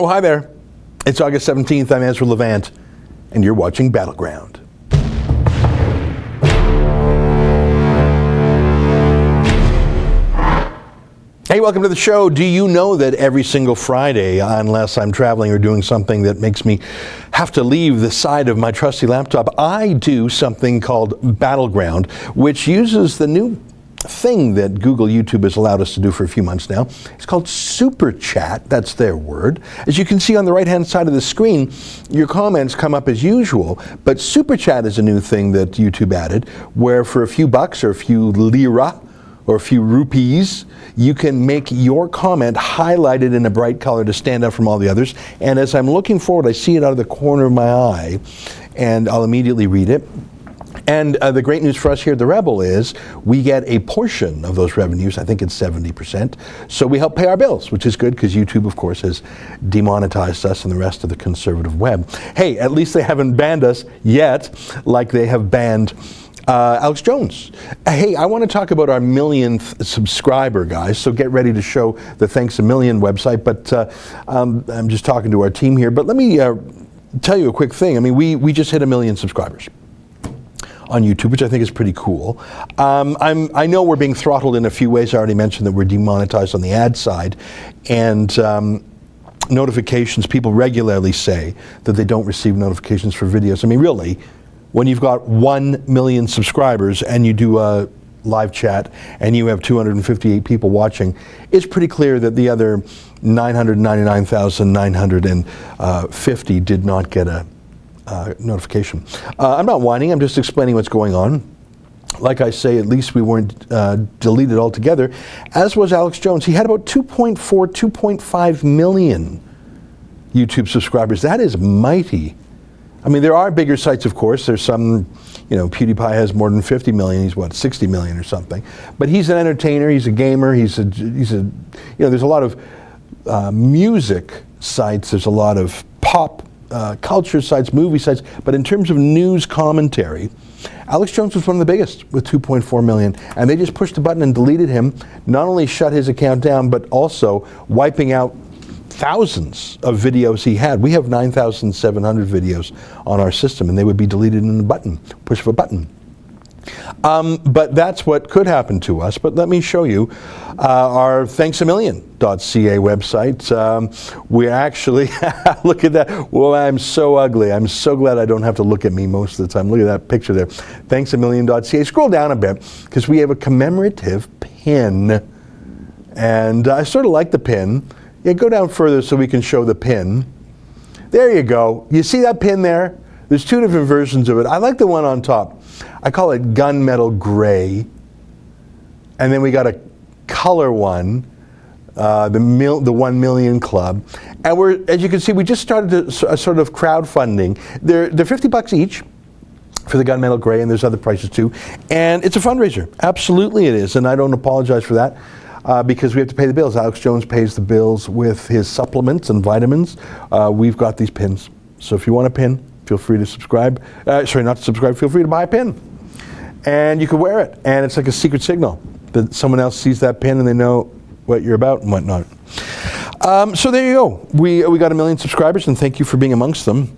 Oh, hi there. It's August 17th. I'm Ezra Levant, and you're watching Battleground. Hey, welcome to the show. Do you know that every single Friday, unless I'm traveling or doing something that makes me have to leave the side of my trusty laptop, I do something called Battleground, which uses the new thing that Google YouTube has allowed us to do for a few months now. It's called Super Chat. That's their word. As you can see on the right-hand side of the screen, your comments come up as usual, but Super Chat is a new thing that YouTube added, where for a few bucks or a few lira or a few rupees, you can make your comment highlighted in a bright color to stand out from all the others. And as I'm looking forward, I see it out of the corner of my eye, and I'll immediately read it. And the great news for us here at The Rebel is we get a portion of those revenues. I think it's 70%. So we help pay our bills, which is good because YouTube, of course, has demonetized us and the rest of the conservative web. Hey, at least they haven't banned us yet, like they have banned Alex Jones. Hey, I want to talk about our millionth subscriber, guys, so get ready to show the Thanks a Million website, but I'm just talking to our team here. But let me tell you a quick thing. I mean, we just hit 1 million subscribers on YouTube, which I think is pretty cool. I know we're being throttled in a few ways. I already mentioned that we're demonetized on the ad side, and notifications, people regularly say that they don't receive notifications for videos. I mean, really, when you've got 1 million subscribers and you do a live chat and you have 258 people watching, it's pretty clear that the other 999,950 did not get a notification. I'm not whining, I'm just explaining what's going on. Like I say, at least we weren't deleted altogether, as was Alex Jones. He had about 2.4, 2.5 million YouTube subscribers. That is mighty. I mean, there are bigger sites, of course. There's some, you know, PewDiePie has more than 50 million. He's what, 60 million or something. But he's an entertainer. He's a gamer. He's a you know, there's a lot of music sites. There's a lot of pop culture sites, movie sites. But in terms of news commentary, Alex Jones was one of the biggest with 2.4 million. And they just pushed the button and deleted him. Not only shut his account down, but also wiping out thousands of videos he had. We have 9,700 videos on our system, and they would be deleted in a button, push of a button. But that's what could happen to us. But let me show you our ThanksAMillion.ca website. We actually, look at that. Well, I'm so ugly. I'm so glad I don't have to look at me most of the time. Look at that picture there. ThanksAMillion.ca. Scroll down a bit, because we have a commemorative pin. And I sort of like the pin. Yeah, go down further so we can show the pin. There you go. You see that pin there? There's two different versions of it. I like the one on top. I call it gunmetal gray. And then we got a color one, the 1 Million Club. And we're, as you can see, we just started a sort of crowdfunding. They're 50 bucks each for the gunmetal gray, and there's other prices too. And it's a fundraiser. Absolutely it is. And I don't apologize for that. Because we have to pay the bills. Alex Jones pays the bills with his supplements and vitamins. We've got these pins. So if you want a pin, feel free to subscribe. Sorry, not to subscribe, feel free to buy a pin. And you can wear it. And it's like a secret signal that someone else sees that pin and they know what you're about and whatnot. So there you go. We got 1 million subscribers, and thank you for being amongst them.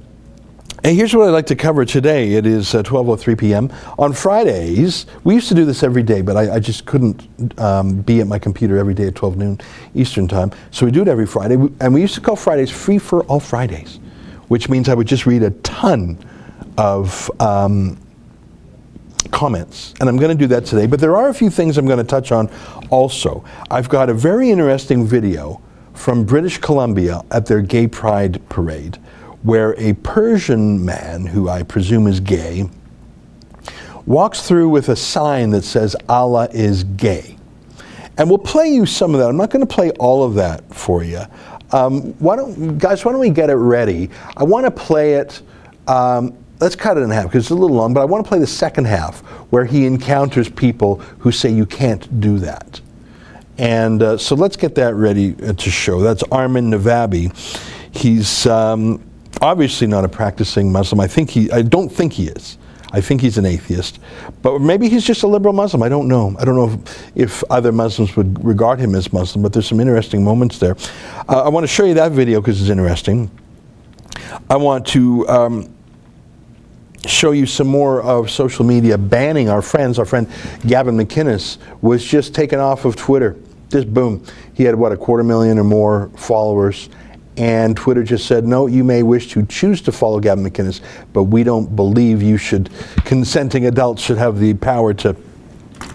And here's what I'd like to cover today. It is 12:03 p.m. On Fridays, we used to do this every day, but I just couldn't be at my computer every day at 12 noon Eastern time. So we do it every Friday. And we used to call Fridays Free for All Fridays, which means I would just read a ton of comments. And I'm going to do that today. But there are a few things I'm going to touch on also. I've got a very interesting video from British Columbia at their Gay Pride Parade, where a Persian man, who I presume is gay, walks through with a sign that says, "Allah is gay." And we'll play you some of that. I'm not going to play all of that for you. Why don't we get it ready? I want to play it, let's cut it in half because it's a little long, but I want to play the second half where he encounters people who say you can't do that. And so let's get that ready to show. That's Armin Navabi. He's obviously not a practicing Muslim. I don't think he is. I think he's an atheist. But maybe he's just a liberal Muslim. I don't know. I don't know if other Muslims would regard him as Muslim, but there's some interesting moments there. I want to show you that video because it's interesting. I want to show you some more of social media banning our friends. Our friend Gavin Mcinnes was just taken off of Twitter. Just boom. He had, what, 250,000 or more followers. And Twitter just said, no, you may wish to choose to follow Gavin Mcinnes, but we don't believe you should, consenting adults should have the power to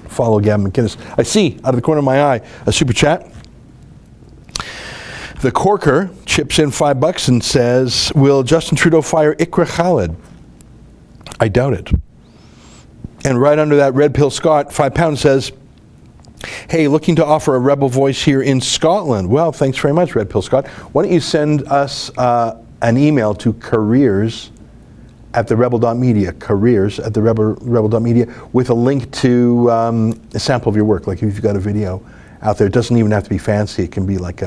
follow Gavin Mcinnes. I see, out of the corner of my eye, a super chat. The Corker chips in $5 and says, will Justin Trudeau fire Iqra Khalid? I doubt it. And right under that, Red Pill Scott, £5 says, hey, looking to offer a rebel voice here in Scotland. Well, thanks very much, Red Pill Scott. Why don't you send us an email to careers@therebel.media, careers@therebel.media, with a link to a sample of your work, like if you've got a video out there. It doesn't even have to be fancy. It can be like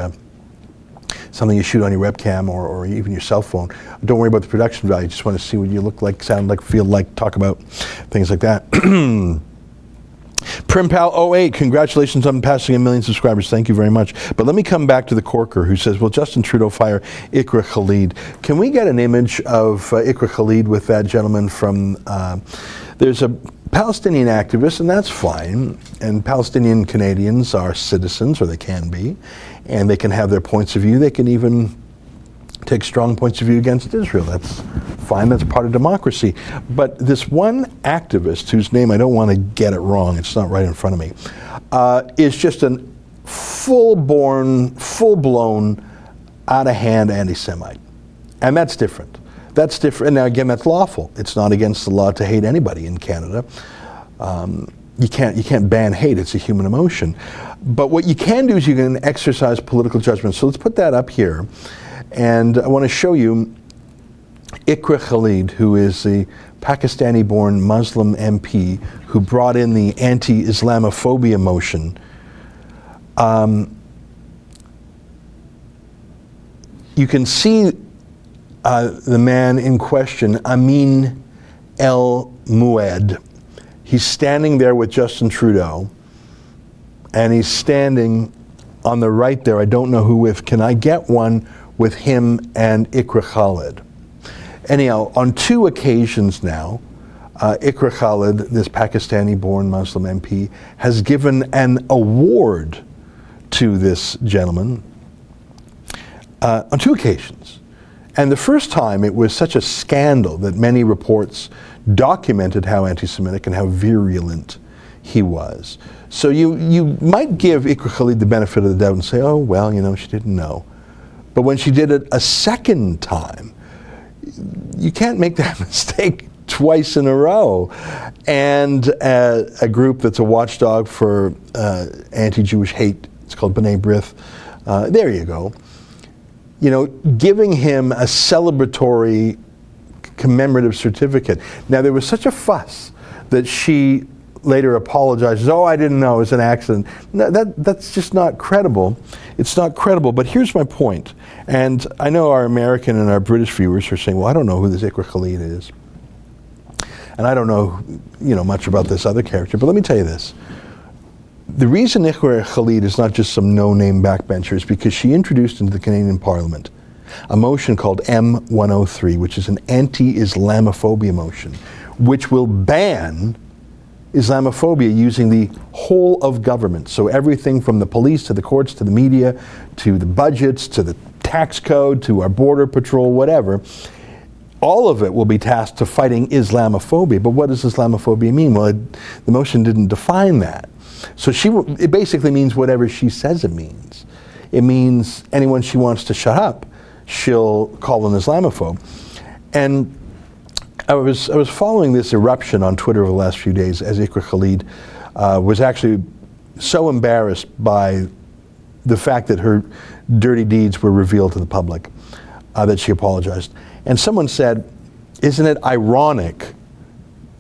something you shoot on your webcam or even your cell phone. Don't worry about the production value. Just want to see what you look like, sound like, feel like, talk about, things like that. Primpal08, congratulations on passing 1 million subscribers. Thank you very much. But let me come back to the Corker, who says, will Justin Trudeau fire Iqra Khalid? Can we get an image of Iqra Khalid with that gentleman from, there's a Palestinian activist, and that's fine. And Palestinian Canadians are citizens, or they can be, and they can have their points of view. They can even take strong points of view against Israel. That's fine, that's part of democracy. But this one activist, whose name I don't want to get it wrong, it's not right in front of me, is just a full-blown, out-of-hand anti-Semite. And that's different. That's different. Now again, that's lawful. It's not against the law to hate anybody in Canada. You can't ban hate, it's a human emotion. But what you can do is you can exercise political judgment. So let's put that up here. And I want to show you Iqra Khalid, who is a Pakistani-born Muslim MP who brought in the anti-Islamophobia motion. You can see the man in question, Amin El Mued. He's standing there with Justin Trudeau, and he's standing on the right there. I don't know who with. Can I get one with him and Iqra Khalid? Anyhow, on 2 occasions now, Iqra Khalid, this Pakistani-born Muslim MP, has given an award to this gentleman on 2 occasions. And the first time it was such a scandal that many reports documented how anti-Semitic and how virulent he was. So you might give Iqra Khalid the benefit of the doubt and say, oh, well, you know, she didn't know. But when she did it a second time, you can't make that mistake twice in a row. And a group that's a watchdog for anti-Jewish hate, it's called B'nai B'rith, there you go. You know, giving him a celebratory commemorative certificate. Now, there was such a fuss that she later apologizes, oh, I didn't know, it was an accident. No, that's just not credible. It's not credible, but here's my point. And I know our American and our British viewers are saying, well, I don't know who this Iqra Khalid is. And I don't know, you know, much about this other character, but let me tell you this. The reason Iqra Khalid is not just some no-name backbencher is because she introduced into the Canadian Parliament a motion called M103, which is an anti-Islamophobia motion, which will ban Islamophobia using the whole of government. So everything from the police to the courts to the media to the budgets to the tax code to our border patrol, whatever, all of it will be tasked to fighting Islamophobia. But what does Islamophobia mean? Well, the motion didn't define that. So it basically means whatever she says it means. It means anyone she wants to shut up, she'll call an Islamophobe. And I was following this eruption on Twitter over the last few days as Iqra Khalid was actually so embarrassed by the fact that her dirty deeds were revealed to the public that she apologized. And someone said, isn't it ironic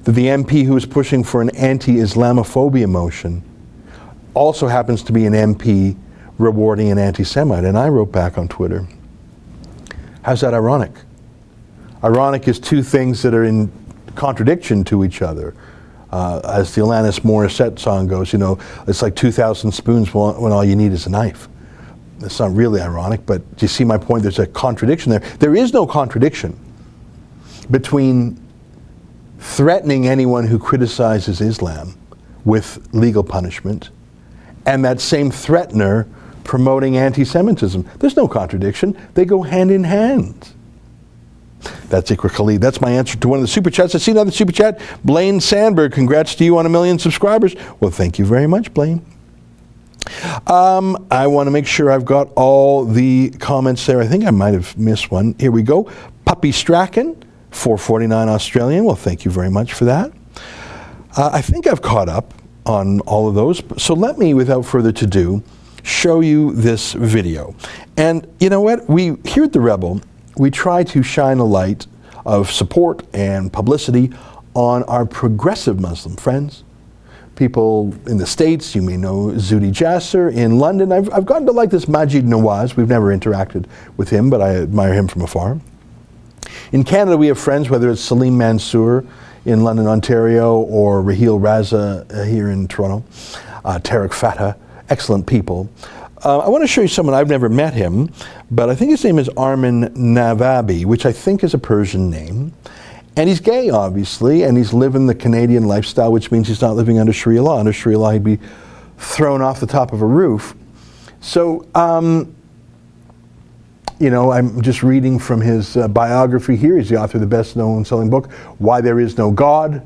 that the MP who is pushing for an anti-Islamophobia motion also happens to be an MP rewarding an anti-Semite? And I wrote back on Twitter, how's that ironic? Ironic is 2 things that are in contradiction to each other. As the Alanis Morissette song goes, you know, it's like 2,000 spoons when all you need is a knife. It's not really ironic, but do you see my point? There's a contradiction there. There is no contradiction between threatening anyone who criticizes Islam with legal punishment and that same threatener promoting anti-Semitism. There's no contradiction. They go hand in hand. That's Ikra Khalid. That's my answer to one of the super chats. I see another super chat. Blaine Sandberg, congrats to you on 1 million subscribers. Well, thank you very much, Blaine. I want to make sure I've got all the comments there. I think I might have missed one. Here we go. Puppy Strachan, 449 Australian. Well, thank you very much for that. I think I've caught up on all of those. So let me, without further ado, show you this video. And you know what? We here at The Rebel, we try to shine a light of support and publicity on our progressive Muslim friends. People in the States, you may know Zuhdi Jasser. In London, I've gotten to like this Majid Nawaz. We've never interacted with him, but I admire him from afar. In Canada, we have friends, whether it's Salim Mansour in London, Ontario, or Raheel Raza here in Toronto, Tariq Fatah, excellent people. I want to show you someone. I've never met him, but I think his name is Armin Navabi, which I think is a Persian name. And he's gay, obviously, and he's living the Canadian lifestyle, which means he's not living under Sharia law. Under Sharia law, he'd be thrown off the top of a roof. So, you know, I'm just reading from his biography here. He's the author of the best-known selling book, Why There Is No God,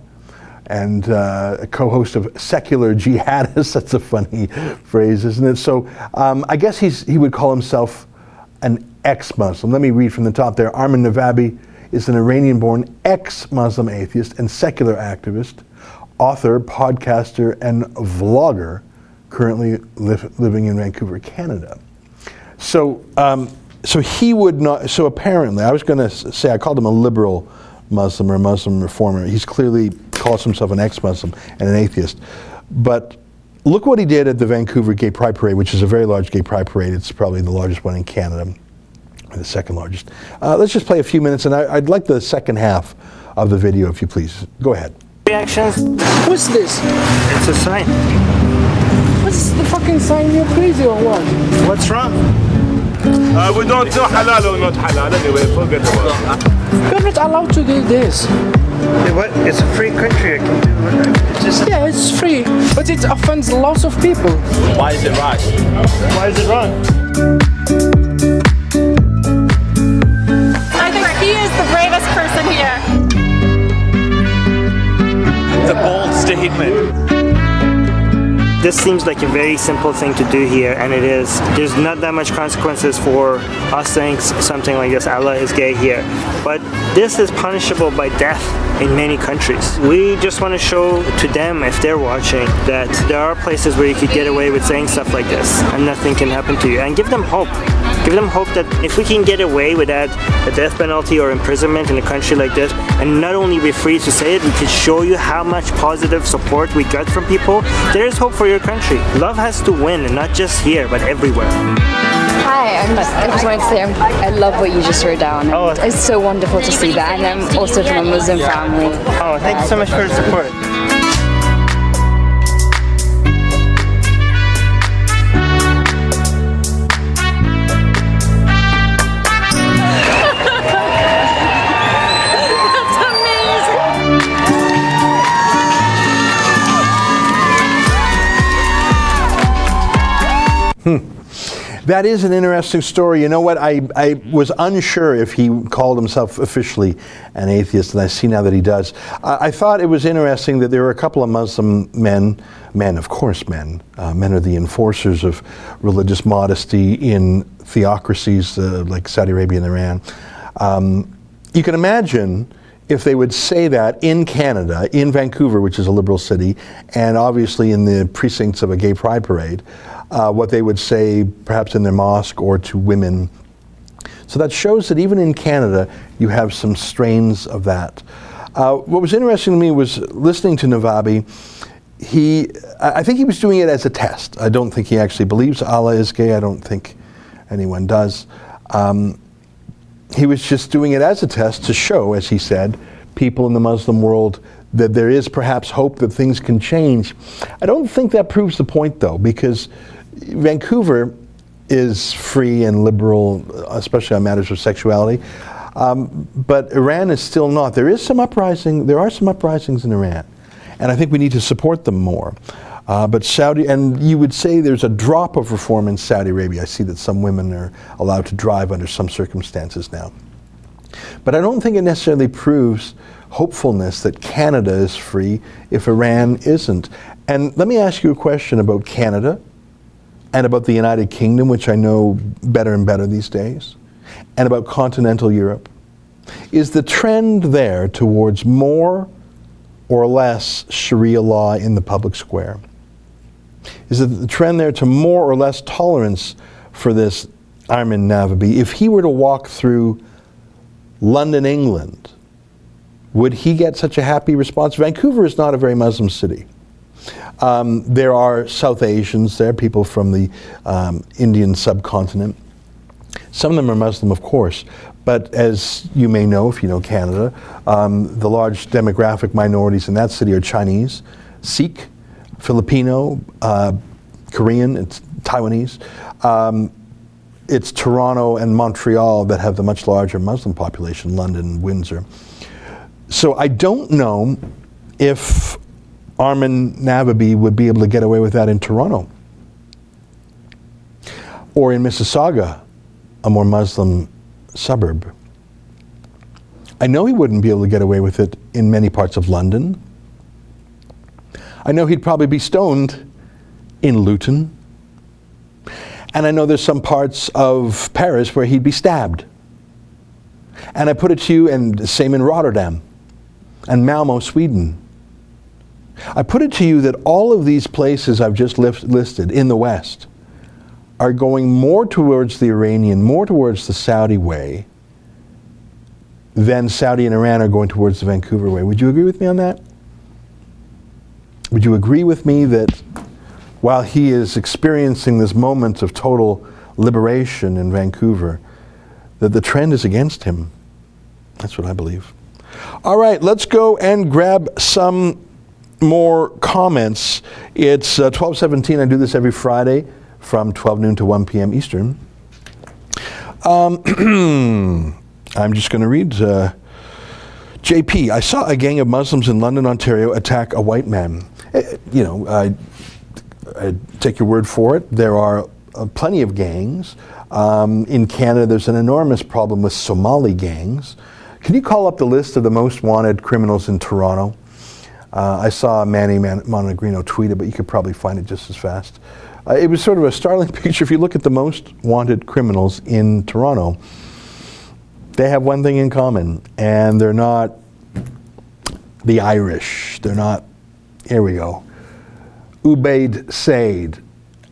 and a co-host of Secular Jihadists. That's a funny phrase, isn't it? So I guess he would call himself an ex-Muslim. Let me read from the top there. Armin Navabi is an Iranian-born ex-Muslim atheist and secular activist, author, podcaster, and vlogger, currently living in Vancouver, Canada. So, so he would not. So apparently, I was going to say I called him a liberal Muslim or a Muslim reformer. He's clearly calls himself an ex-Muslim and an atheist. But look what he did at the Vancouver Gay Pride Parade, which is a very large gay pride parade. It's probably the largest one in Canada. The second largest. Let's just play a few minutes, and I'd like the second half of the video, if you please. Go ahead. Reactions? What's this? It's a sign. What's the fucking sign? You're crazy or what? What's wrong? We don't know halal or not halal anyway, forget about it. You're not allowed to do this. What? It's a free country. I can do whatever. It's just Yeah, it's free, but it offends lots of people. Why is it right? Why is it wrong? I think he is the bravest person here. It's a bold statement. This seems like a very simple thing to do here, and it is. There's not that much consequences for us saying something like this, Allah is gay here. But this is punishable by death in many countries. We just want to show to them, if they're watching, that there are places where you could get away with saying stuff like this, and nothing can happen to you. And give them hope. Give them hope that if we can get away without a death penalty or imprisonment in a country like this, and not only be free to say it, we could show you how much positive support we got from people. There is hope for your country. Love has to win, and not just here, but everywhere. Hi, I just wanted to say I love what you just wrote down. Oh. It's so wonderful to see that, and I'm also from a Muslim family. Oh, thank you so much for the support. That is an interesting story. You know what? I was unsure if he called himself officially an atheist, and I see now that he does. I thought it was interesting that there were a couple of Muslim men, of course men are the enforcers of religious modesty in theocracies like Saudi Arabia and Iran. You can imagine if they would say that in Canada, in Vancouver, which is a liberal city, and obviously in the precincts of a gay pride parade, what they would say perhaps in their mosque or to women. So that shows that even in Canada, you have some strains of that. What was interesting to me was listening to Navabi. I think he was doing it as a test. I don't think he actually believes Allah is gay. I don't think anyone does. He was just doing it as a test to show, as he said, people in the Muslim world that there is perhaps hope that things can change. I don't think that proves the point, though, because Vancouver is free and liberal, especially on matters of sexuality, but Iran is still not. There are some uprisings in Iran, and I think we need to support them more. But Saudi, and you would say there's a drop of reform in Saudi Arabia. I see that some women are allowed to drive under some circumstances now. But I don't think it necessarily proves hopefulness that Canada is free if Iran isn't. And let me ask you a question about Canada and about the United Kingdom, which I know better and better these days, and about continental Europe. Is the trend there towards more or less Sharia law in the public square? Is it the trend there to more or less tolerance for this Armin Navabi? If he were to walk through London, England, would he get such a happy response? Vancouver is not a very Muslim city. There are South Asians there, people from the Indian subcontinent. Some of them are Muslim, of course, but as you may know, if you know Canada, the large demographic minorities in that city are Chinese, Sikh, Filipino, Korean, it's Taiwanese. It's Toronto and Montreal that have the much larger Muslim population, London, Windsor. So I don't know if Armin Navabi would be able to get away with that in Toronto or in Mississauga, a more Muslim suburb. I know he wouldn't be able to get away with it in many parts of London. I know he'd probably be stoned in Luton. And I know there's some parts of Paris where he'd be stabbed. And I put it to you, and same in Rotterdam and Malmo, Sweden. I put it to you that all of these places I've just listed in the West are going more towards the Iranian, more towards the Saudi way than Saudi and Iran are going towards the Vancouver way. Would you agree with me on that? Would you agree with me that while he is experiencing this moment of total liberation in Vancouver, that the trend is against him? That's what I believe. All right, let's go and grab some more comments. It's 12:17. I do this every Friday from 12 noon to 1 p.m. Eastern. I'm just going to read. JP, I saw a gang of Muslims in London, Ontario attack a white man. I take your word for it. There are plenty of gangs. In Canada, there's an enormous problem with Somali gangs. Can you call up the list of the most wanted criminals in Toronto? I saw Manny Montenegrino tweet it, but you could probably find it just as fast. It was sort of a startling picture. If you look at the most wanted criminals in Toronto, they have one thing in common, and they're not the Irish. They're not, here we go, Ubaid Said,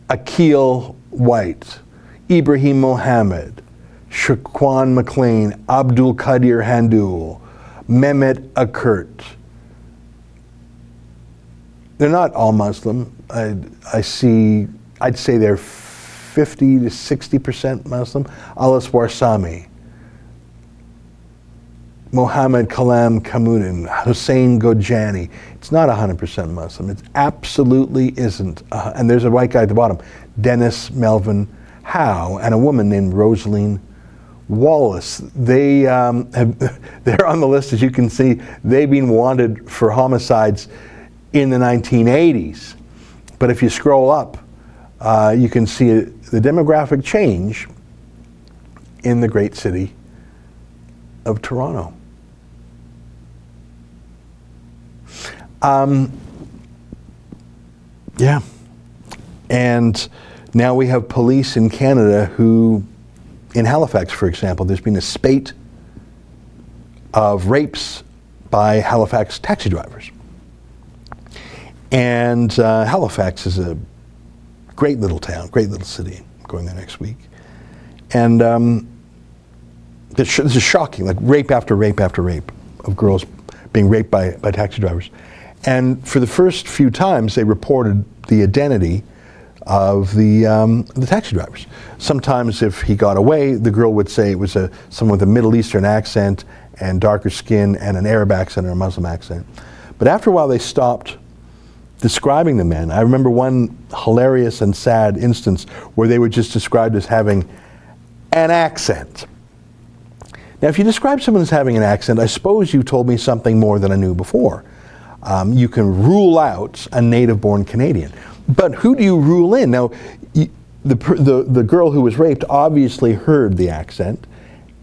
Akil White, Ibrahim Mohammed, Shaquan McLean, Abdul Qadir Handul, Mehmet Akert. They're not all Muslim. I'd say they're 50 to 60% Muslim. Alas Warsami, Mohammed Kalam Kamudin, Hussein Gojani. It's not 100% Muslim. It absolutely isn't. And there's a white guy at the bottom, Dennis Melvin Howe, and a woman named Rosaline Wallace. They're on the list, as you can see. They've been wanted for homicides in the 1980s. But if you scroll up, you can see the demographic change in the great city of Toronto. Yeah. And now we have police in Canada who, in Halifax, for example, there's been a spate of rapes by Halifax taxi drivers. And Halifax is a great little town, great little city. I'm going there next week. And this is shocking, like rape after rape after rape of girls being raped by taxi drivers. And for the first few times, they reported the identity of the taxi drivers. Sometimes if he got away, the girl would say it was someone with a Middle Eastern accent and darker skin and an Arab accent or a Muslim accent. But after a while they stopped describing the men. I remember one hilarious and sad instance where they were just described as having an accent. Now if you describe someone as having an accent, I suppose you told me something more than I knew before. You can rule out a native-born Canadian. But who do you rule in? Now, the girl who was raped obviously heard the accent,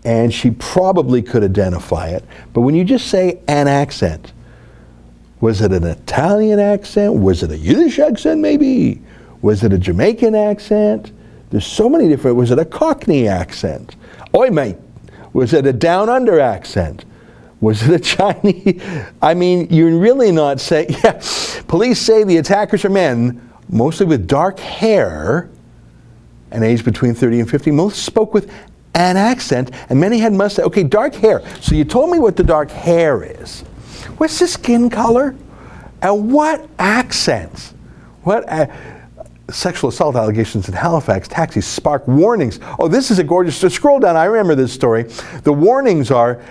and she probably could identify it. But when you just say an accent, was it an Italian accent? Was it a Yiddish accent maybe? Was it a Jamaican accent? There's so many different, was it a Cockney accent? Oi mate, was it a down under accent? Was it a Chinese? I mean, you're really not saying, yeah, police say the attackers are men, mostly with dark hair and aged between 30 and 50. Most spoke with an accent, and many had mustache. Okay, dark hair. So you told me what the dark hair is. What's the skin color? And what accents? What sexual assault allegations in Halifax taxis spark warnings. Oh, this is a gorgeous, so scroll down, I remember this story. The warnings are,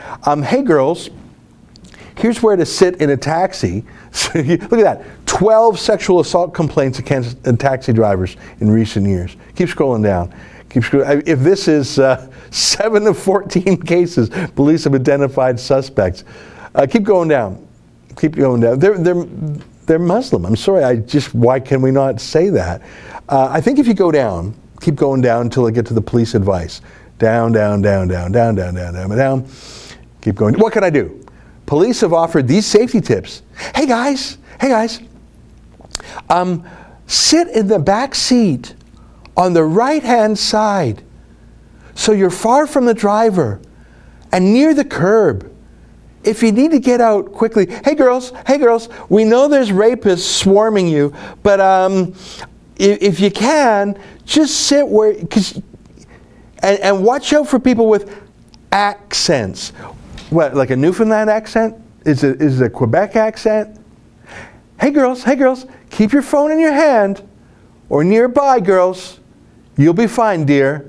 hey girls, here's where to sit in a taxi. So look at that, 12 sexual assault complaints against taxi drivers in recent years. Keep scrolling down. Keep scrolling. If this is 7 of 14 cases, police have identified suspects. Keep going down. Keep going down. They're Muslim. I'm sorry, why can we not say that? I think if you go down, keep going down until I get to the police advice. Down, down, down, down, down, down, down, down, down. Keep going. What can I do? Police have offered these safety tips. Hey guys, sit in the back seat on the right-hand side so you're far from the driver and near the curb. If you need to get out quickly, hey girls, we know there's rapists swarming you, but if you can, just sit where, and watch out for people with accents. What, like a Newfoundland accent? Is it a Quebec accent? Hey girls, keep your phone in your hand or nearby, girls. You'll be fine, dear.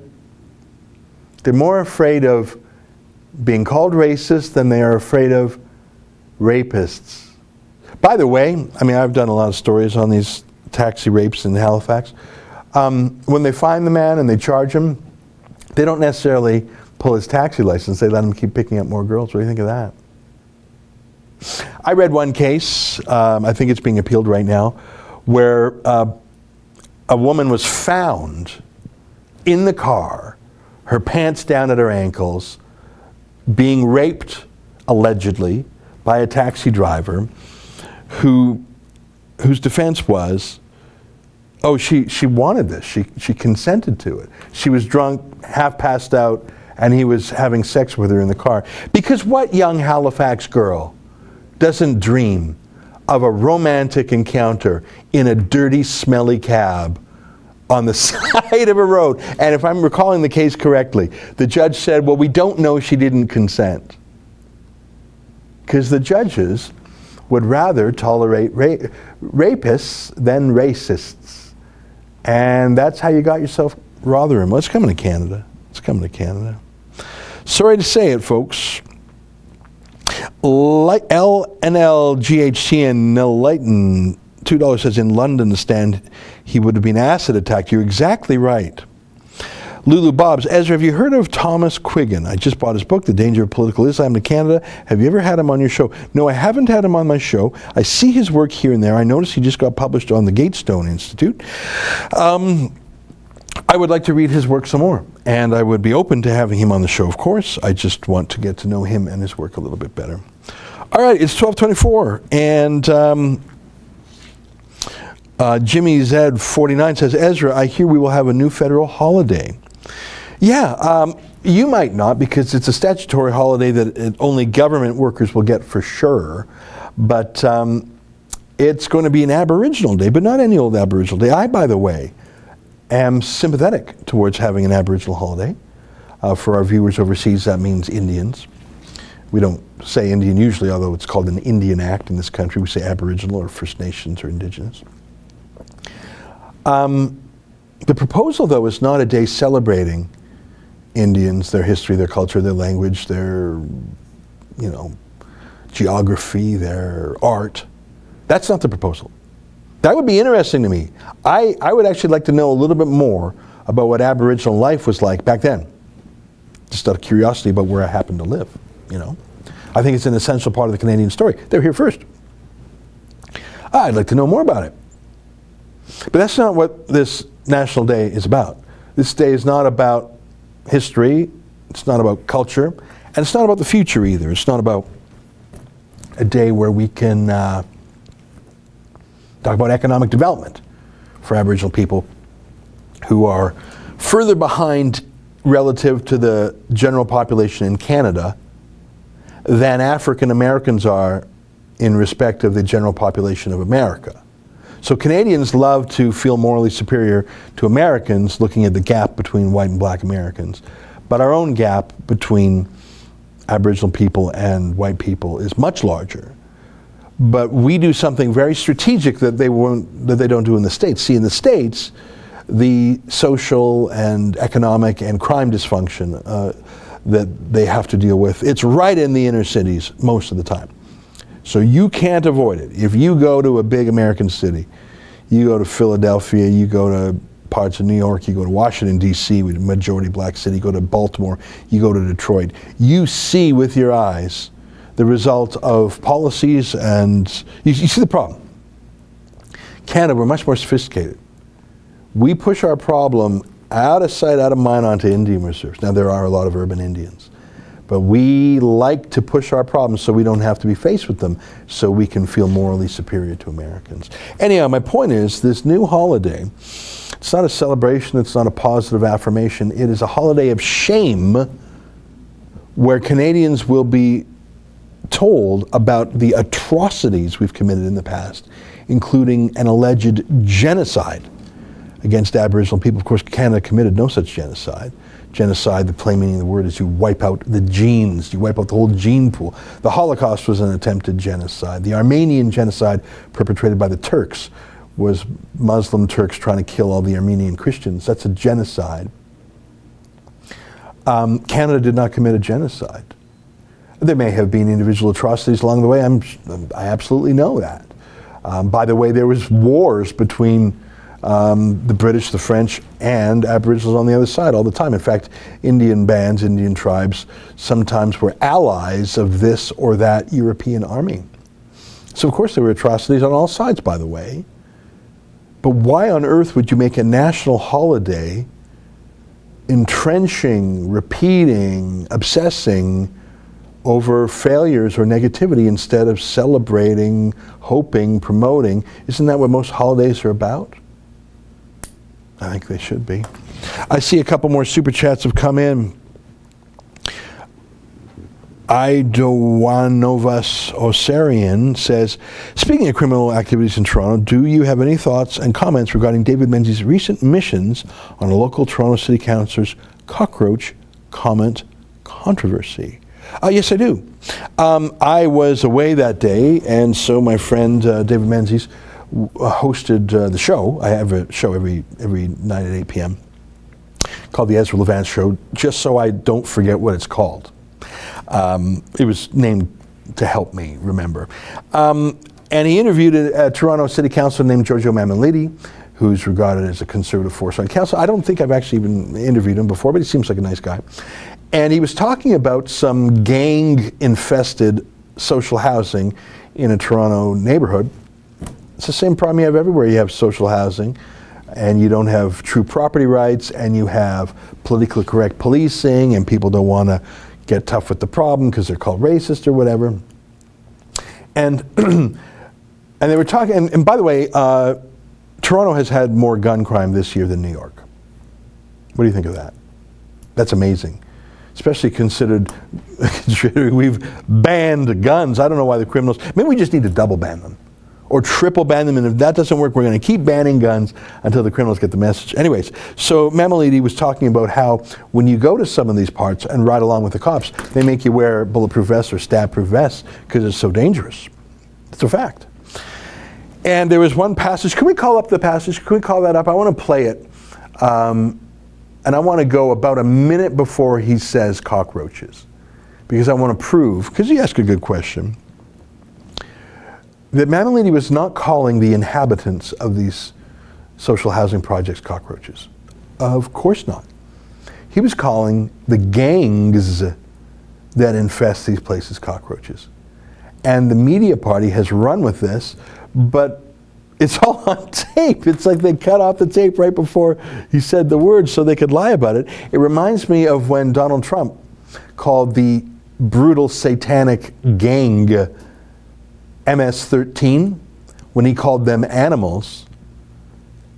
They're more afraid of being called racist than they are afraid of rapists. By the way, I mean, I've done a lot of stories on these taxi rapes in Halifax. When they find the man and they charge him, they don't necessarily pull his taxi license. They let him keep picking up more girls. What do you think of that? I read one case, I think it's being appealed right now, where a woman was found in the car, her pants down at her ankles, being raped, allegedly, by a taxi driver whose defense was, oh, she wanted this. She consented to it. She was drunk, half passed out, and he was having sex with her in the car. Because what young Halifax girl doesn't dream of a romantic encounter in a dirty, smelly cab on the side of a road? And if I'm recalling the case correctly, the judge said, well, we don't know she didn't consent. Because the judges would rather tolerate rapists than racists. And that's how you got yourself Rotherham. Well, it's coming to Canada. It's coming to Canada. Sorry to say it, folks. LNLGHT and Nell Lighton, $2 says in London stand he would have been acid attacked. You're exactly right. Lulu Bobs, Ezra, have you heard of Thomas Quiggin? I just bought his book, The Danger of Political Islam in Canada. Have you ever had him on your show? No, I haven't had him on my show. I see his work here and there. I noticed he just got published on the Gatestone Institute. I would like to read his work some more, and I would be open to having him on the show, of course. I just want to get to know him and his work a little bit better. All right, it's 12:24, and Jimmy Z49 says, Ezra, I hear we will have a new federal holiday. Yeah, you might not, because it's a statutory holiday that only government workers will get for sure, but it's going to be an Aboriginal Day, but not any old Aboriginal Day. I, by the way, am sympathetic towards having an Aboriginal holiday. For our viewers overseas, that means Indians. We don't say Indian usually, although it's called an Indian Act in this country. We say Aboriginal or First Nations or Indigenous. The proposal, though, is not a day celebrating Indians, their history, their culture, their language, their, geography, their art. That's not the proposal. That would be interesting to me. I would actually like to know a little bit more about what Aboriginal life was like back then. Just out of curiosity about where I happen to live, I think it's an essential part of the Canadian story. They're here first. I'd like to know more about it. But that's not what this National Day is about. This day is not about history, it's not about culture, and it's not about the future either. It's not about a day where we can talk about economic development for Aboriginal people who are further behind relative to the general population in Canada than African Americans are in respect of the general population of America. So Canadians love to feel morally superior to Americans, looking at the gap between white and black Americans. But our own gap between Aboriginal people and white people is much larger. But we do something very strategic that they don't do in the States. See, in the States, the social and economic and crime dysfunction that they have to deal with, it's right in the inner cities most of the time. So you can't avoid it. If you go to a big American city, you go to Philadelphia, you go to parts of New York, you go to Washington, D.C., with a majority black city, you go to Baltimore, you go to Detroit, you see with your eyes the result of policies, and you see the problem. Canada, we're much more sophisticated. We push our problem out of sight, out of mind onto Indian reserves. Now, there are a lot of urban Indians, but we like to push our problems so we don't have to be faced with them, so we can feel morally superior to Americans. Anyhow, my point is, this new holiday, it's not a celebration, it's not a positive affirmation, it is a holiday of shame where Canadians will be told about the atrocities we've committed in the past, including an alleged genocide against Aboriginal people. Of course, Canada committed no such genocide. Genocide, the plain meaning of the word, is you wipe out the genes, you wipe out the whole gene pool. The Holocaust was an attempted genocide. The Armenian genocide perpetrated by the Turks was Muslim Turks trying to kill all the Armenian Christians. That's a genocide. Canada did not commit a genocide. There may have been individual atrocities along the way. I absolutely know that. By the way, there was wars between the British, the French, and Aboriginals on the other side all the time. In fact, Indian bands, Indian tribes, sometimes were allies of this or that European army. So of course there were atrocities on all sides, by the way. But why on earth would you make a national holiday entrenching, repeating, obsessing over failures or negativity instead of celebrating, hoping, promoting? Isn't that what most holidays are about? I think they should be. I see a couple more super chats have come in. Idowanovas Osarian says, speaking of criminal activities in Toronto, do you have any thoughts and comments regarding David Menzies' recent missions on a local Toronto City Councillor's cockroach comment controversy? Yes, I do. I was away that day, and so my friend David Menzies hosted the show. I have a show every night at 8 p.m. called the Ezra Levant Show, just so I don't forget what it's called. It was named to help me remember. And he interviewed a Toronto City Councillor named Giorgio Mammoliti, who's regarded as a conservative force on council. I don't think I've actually even interviewed him before, but he seems like a nice guy. And he was talking about some gang-infested social housing in a Toronto neighborhood. It's the same problem you have everywhere. You have social housing, and you don't have true property rights, and you have politically correct policing, and people don't want to get tough with the problem because they're called racist or whatever. And and they were talking, and by the way, Toronto has had more gun crime this year than New York. What do you think of that? That's amazing. Especially considering we've banned guns. I don't know why the criminals, maybe we just need to double ban them or triple ban them, and if that doesn't work, we're going to keep banning guns until the criminals get the message. Anyways, so Mammoliti was talking about how when you go to some of these parts and ride along with the cops, they make you wear bulletproof vests or stab-proof vests because it's so dangerous. It's a fact. And there was one passage. Can we call up the passage? Can we call that up? I want to play it. And I want to go about a minute before he says cockroaches, because I want to prove, because he asked a good question, that Mammoliti was not calling the inhabitants of these social housing projects cockroaches. Of course not. He was calling the gangs that infest these places cockroaches. And the media party has run with this, but it's all on tape. It's like they cut off the tape right before he said the words so they could lie about it. It reminds me of when Donald Trump called the brutal satanic gang MS-13, when he called them animals.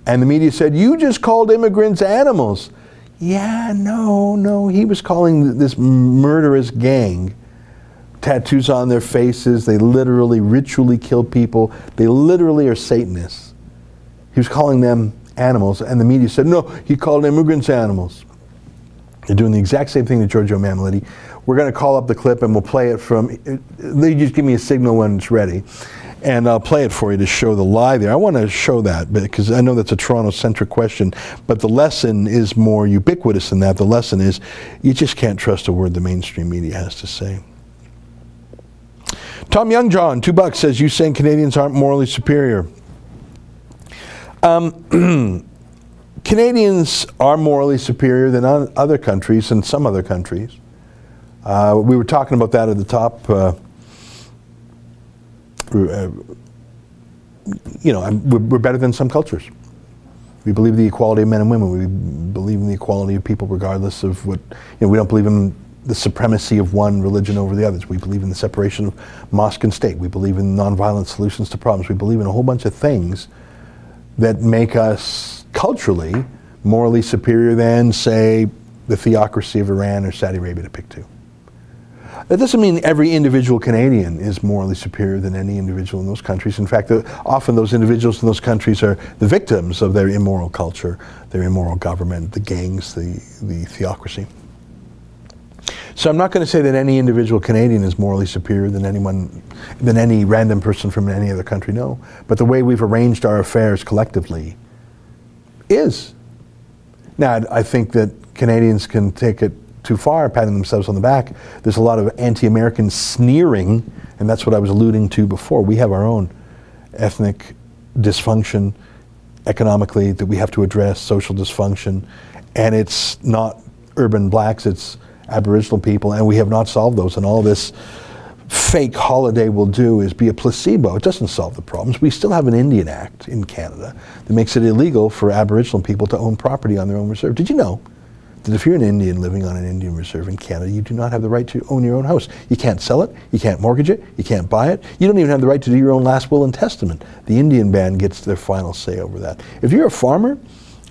And the media said, you just called immigrants animals. Yeah, no, he was calling this murderous gang. Tattoos on their faces, they literally ritually kill people, they literally are Satanists. He was calling them animals, and the media said, no, he called immigrants animals. They're doing the exact same thing to Giorgio Mammoliti. We're going to call up the clip and we'll play it from, they just give me a signal when it's ready. And I'll play it for you to show the lie there. I want to show that because I know that's a Toronto-centric question, but the lesson is more ubiquitous than that. The lesson is you just can't trust a word the mainstream media has to say. Tom Youngjohn, $2 says, you saying Canadians aren't morally superior. Canadians are morally superior than other countries and some other countries. We were talking about that at the top. We're better than some cultures. We believe in the equality of men and women. We believe in the equality of people regardless of what, we don't believe in the supremacy of one religion over the others. We believe in the separation of mosque and state. We believe in nonviolent solutions to problems. We believe in a whole bunch of things that make us culturally morally superior than, say, the theocracy of Iran or Saudi Arabia, to pick two. That doesn't mean every individual Canadian is morally superior than any individual in those countries. In fact, often those individuals in those countries are the victims of their immoral culture, their immoral government, the gangs, the theocracy. So I'm not going to say that any individual Canadian is morally superior than any random person from any other country, no. But the way we've arranged our affairs collectively is. Now, I think that Canadians can take it too far, patting themselves on the back. There's a lot of anti-American sneering, and that's what I was alluding to before. We have our own ethnic dysfunction economically that we have to address, social dysfunction, and it's not urban blacks, it's Aboriginal people, and we have not solved those. And all this fake holiday will do is be a placebo. It doesn't solve the problems. We still have an Indian Act in Canada that makes it illegal for Aboriginal people to own property on their own reserve. Did you know that if you're an Indian living on an Indian reserve in Canada, you do not have the right to own your own house? You can't sell it, you can't mortgage it, you can't buy it, you don't even have the right to do your own last will and testament. The Indian band gets their final say over that. If you're a farmer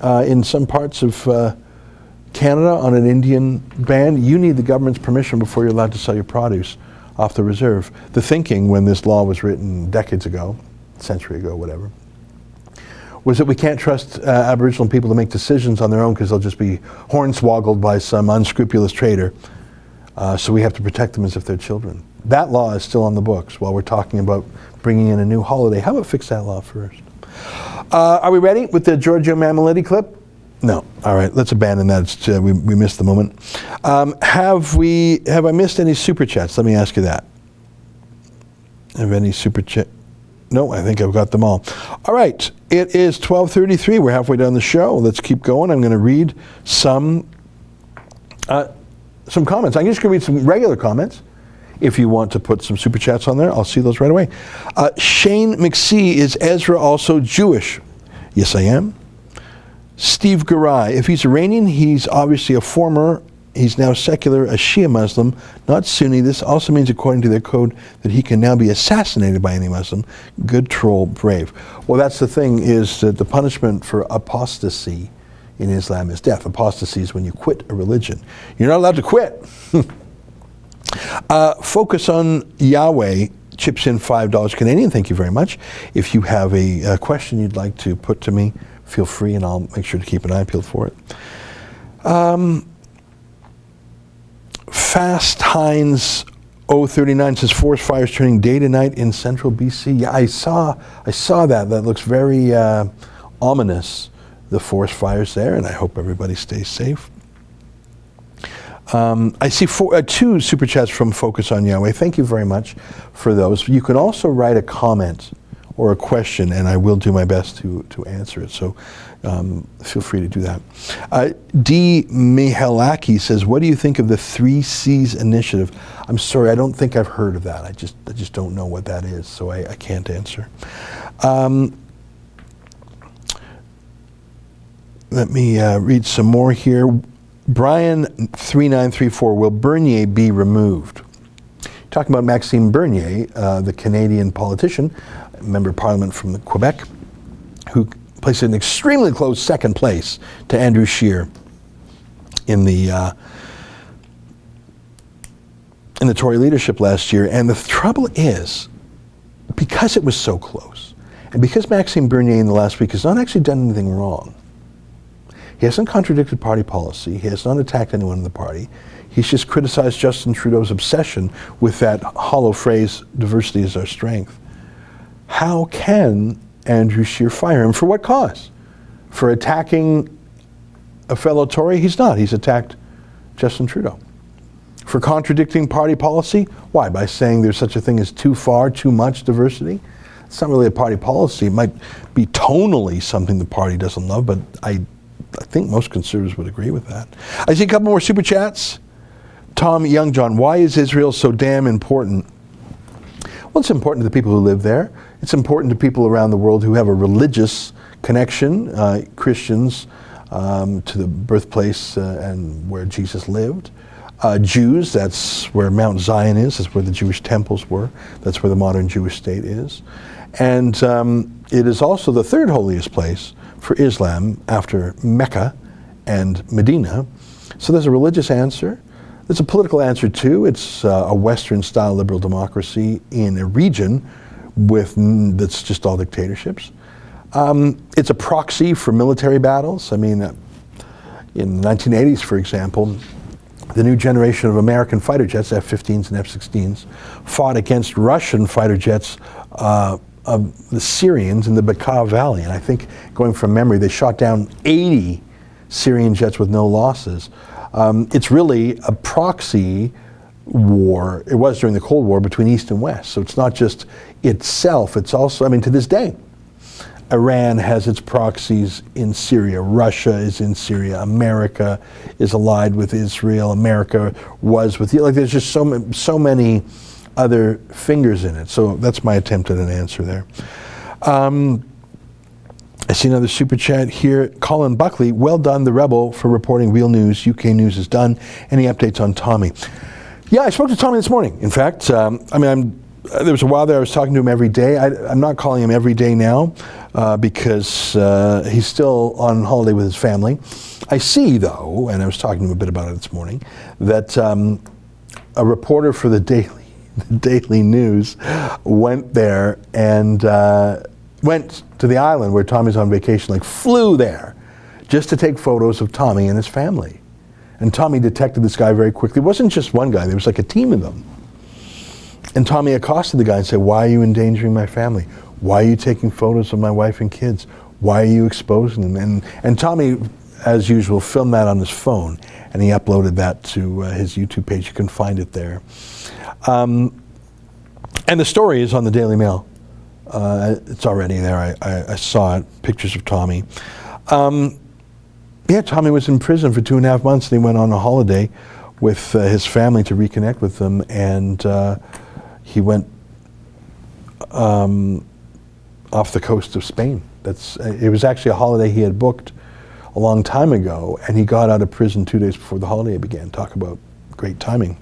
in some parts of Canada on an Indian band, you need the government's permission before you're allowed to sell your produce off the reserve. The thinking when this law was written decades ago, a century ago, whatever, was that we can't trust Aboriginal people to make decisions on their own because they'll just be hornswoggled by some unscrupulous trader. So we have to protect them as if they're children. That law is still on the books while we're talking about bringing in a new holiday. How about fix that law first? Are we ready with the Giorgio Mammoliti clip? No. All right, let's abandon that. We missed the moment. Have I missed any super chats? Let me ask you that. Have any super chat? No, I think I've got them all. All right, it is 12:33. We're halfway down the show. Let's keep going. I'm going to read some comments. I'm just going to read some regular comments. If you want to put some super chats on there, I'll see those right away. Shane McSee, is Ezra also Jewish? Yes, I am. Steve Garay, if he's Iranian, he's obviously he's now secular, a Shia Muslim, not Sunni. This also means, according to their code, that he can now be assassinated by any Muslim. Good troll, brave. Well, that's the thing, is that the punishment for apostasy in Islam is death. Apostasy is when you quit a religion. You're not allowed to quit. Focus on Yahweh chips in $5 Canadian. Thank you very much. If you have a question you'd like to put to me, feel free, and I'll make sure to keep an eye peeled for it. Fast Hines 039 says forest fires turning day to night in central BC. Yeah, I saw that. That looks very ominous. the forest fires there, and I hope everybody stays safe. I see two super chats from Focus on Yahweh. Thank you very much for those. You can also write a comment or a question, and I will do my best to answer it. So feel free to do that. D. Mihalaki says, what do you think of the 3 C's initiative? I'm sorry, I don't think I've heard of that. I just don't know what that is, so I can't answer. Let me read some more here. Brian 3934, will Bernier be removed? Talking about Maxime Bernier, the Canadian politician, member of Parliament from Quebec, who placed an extremely close second place to Andrew Scheer in the Tory leadership last year. And the trouble is, because it was so close, and because Maxime Bernier in the last week has not actually done anything wrong, he hasn't contradicted party policy, he has not attacked anyone in the party, he's just criticized Justin Trudeau's obsession with that hollow phrase, diversity is our strength. How can Andrew Scheer fire him? For what cause? For attacking a fellow Tory? He's not. He's attacked Justin Trudeau. For contradicting party policy? Why? By saying there's such a thing as too far, too much diversity? It's not really a party policy. It might be tonally something the party doesn't love, but I think most conservatives would agree with that. I see a couple more super chats. Tom Youngjohn, why is Israel so damn important? Well, it's important to the people who live there. It's important to people around the world who have a religious connection, Christians, to the birthplace and where Jesus lived. Jews, that's where Mount Zion is, that's where the Jewish temples were, that's where the modern Jewish state is. And it is also the third holiest place for Islam after Mecca and Medina. So there's a religious answer. There's a political answer too. It's a Western-style liberal democracy in a region that's just all dictatorships. It's a proxy for military battles. I mean, in the 1980s, for example, the new generation of American fighter jets, F-15s and F-16s, fought against Russian fighter jets of the Syrians in the Bekaa Valley. And I think, going from memory, they shot down 80 Syrian jets with no losses. It's really a proxy war. It was during the Cold War between East and West. So it's not just itself, it's also, I mean, to this day, Iran has its proxies in Syria. Russia is in Syria. America is allied with Israel. America was with, like, there's just so many other fingers in it. So that's my attempt at an answer there. I see another super chat here. Colin Buckley, well done, The Rebel, for reporting real news. UK news is done. Any updates on Tommy? Yeah, I spoke to Tommy this morning. In fact, there was a while there I was talking to him every day. I'm not calling him every day now because he's still on holiday with his family. I see, though, and I was talking to him a bit about it this morning, that a reporter for the Daily News went there and went to the island where Tommy's on vacation, like flew there just to take photos of Tommy and his family. And Tommy detected this guy very quickly. It wasn't just one guy, there was like a team of them. And Tommy accosted the guy and said, why are you endangering my family? Why are you taking photos of my wife and kids? Why are you exposing them? And Tommy, as usual, filmed that on his phone, and he uploaded that to his YouTube page. You can find it there. And the story is on the Daily Mail. It's already there. I saw it, pictures of Tommy. Yeah, Tommy was in prison for 2.5 months, and he went on a holiday with his family to reconnect with them, and he went off the coast of Spain. It was actually a holiday he had booked a long time ago, and he got out of prison 2 days before the holiday began. Talk about great timing.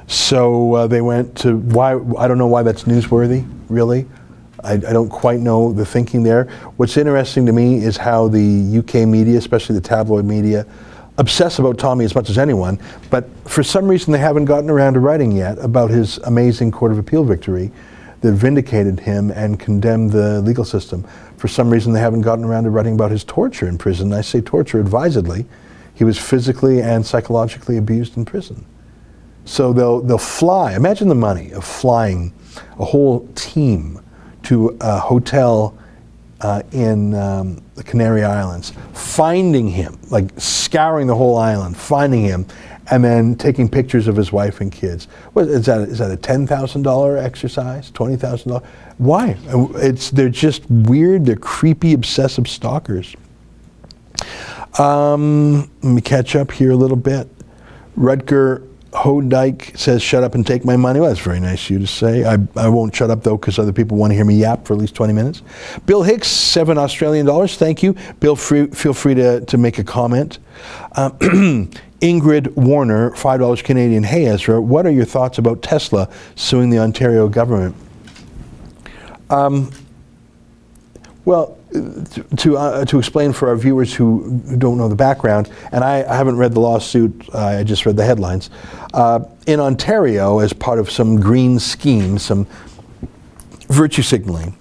So they went to, I don't know why that's newsworthy, really. I don't quite know the thinking there. What's interesting to me is how the UK media, especially the tabloid media, obsess about Tommy as much as anyone, but for some reason they haven't gotten around to writing yet about his amazing Court of Appeal victory that vindicated him and condemned the legal system. For some reason they haven't gotten around to writing about his torture in prison. I say torture advisedly. He was physically and psychologically abused in prison. So they'll fly, imagine the money of flying a whole team to a hotel in the Canary Islands, finding him, like scouring the whole island, finding him, and then taking pictures of his wife and kids. Is that a $10,000 exercise? $20,000? Why? They're just weird. They're creepy, obsessive stalkers. Let me catch up here a little bit. Rutger Hodike says, "Shut up and take my money." Well, that's very nice of you to say. I won't shut up, though, because other people want to hear me yap for at least 20 minutes. Bill Hicks, $7 Australian. Thank you. Bill, feel free to make a comment. Ingrid Warner, $5 Canadian. "Hey, Ezra, what are your thoughts about Tesla suing the Ontario government?" Well, to explain for our viewers who don't know the background, and I haven't read the lawsuit, I just read the headlines. In Ontario, as part of some green scheme, some virtue signaling,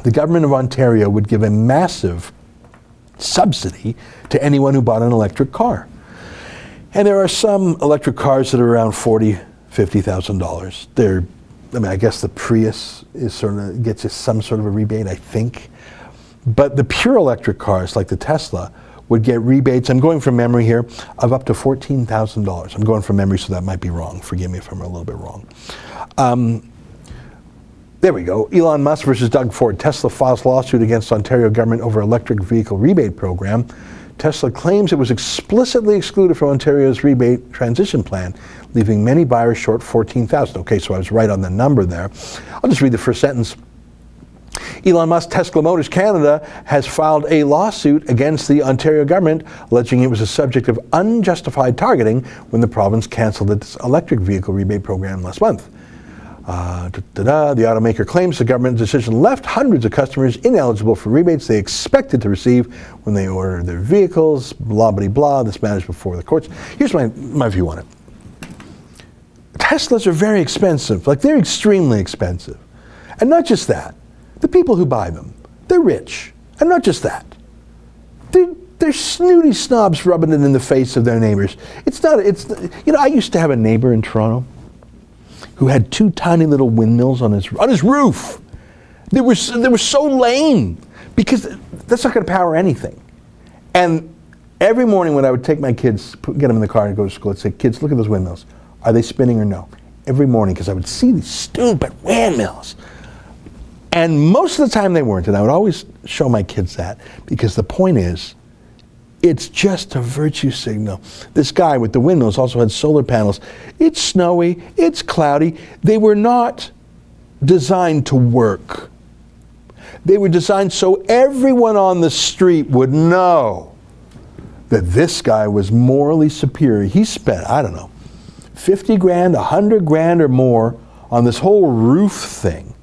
the government of Ontario would give a massive subsidy to anyone who bought an electric car. And there are some electric cars that are around $40,000, $50,000. I guess the Prius gets you some sort of a rebate, I think. But the pure electric cars, like the Tesla, would get rebates, I'm going from memory here, of up to $14,000. I'm going from memory, so that might be wrong. Forgive me if I'm a little bit wrong. There we go. Elon Musk versus Doug Ford. Tesla files lawsuit against Ontario government over electric vehicle rebate program. Tesla claims it was explicitly excluded from Ontario's rebate transition plan, leaving many buyers short $14,000. Okay, so I was right on the number there. I'll just read the first sentence. Elon Musk, Tesla Motors Canada, has filed a lawsuit against the Ontario government, alleging it was a subject of unjustified targeting when the province cancelled its electric vehicle rebate program last month. The automaker claims the government decision left hundreds of customers ineligible for rebates they expected to receive when they ordered their vehicles, blah, blah, blah. This matters before the courts. Here's my view on it. Teslas are very expensive. Like, they're extremely expensive. And not just that. The people who buy them, they're rich. And not just that. They're snooty snobs rubbing it in the face of their neighbors. I used to have a neighbor in Toronto who had two tiny little windmills on his roof. They were so lame because that's not going to power anything. And every morning when I would take my kids, get them in the car and go to school, I'd say, "Kids, look at those windmills. Are they spinning or no?" Every morning, because I would see these stupid windmills. And most of the time they weren't, and I would always show my kids that, because the point is, it's just a virtue signal. This guy with the windmills also had solar panels. It's snowy, it's cloudy. They were not designed to work. They were designed so everyone on the street would know that this guy was morally superior. He spent, I don't know, 50 grand, 100 grand or more on this whole roof thing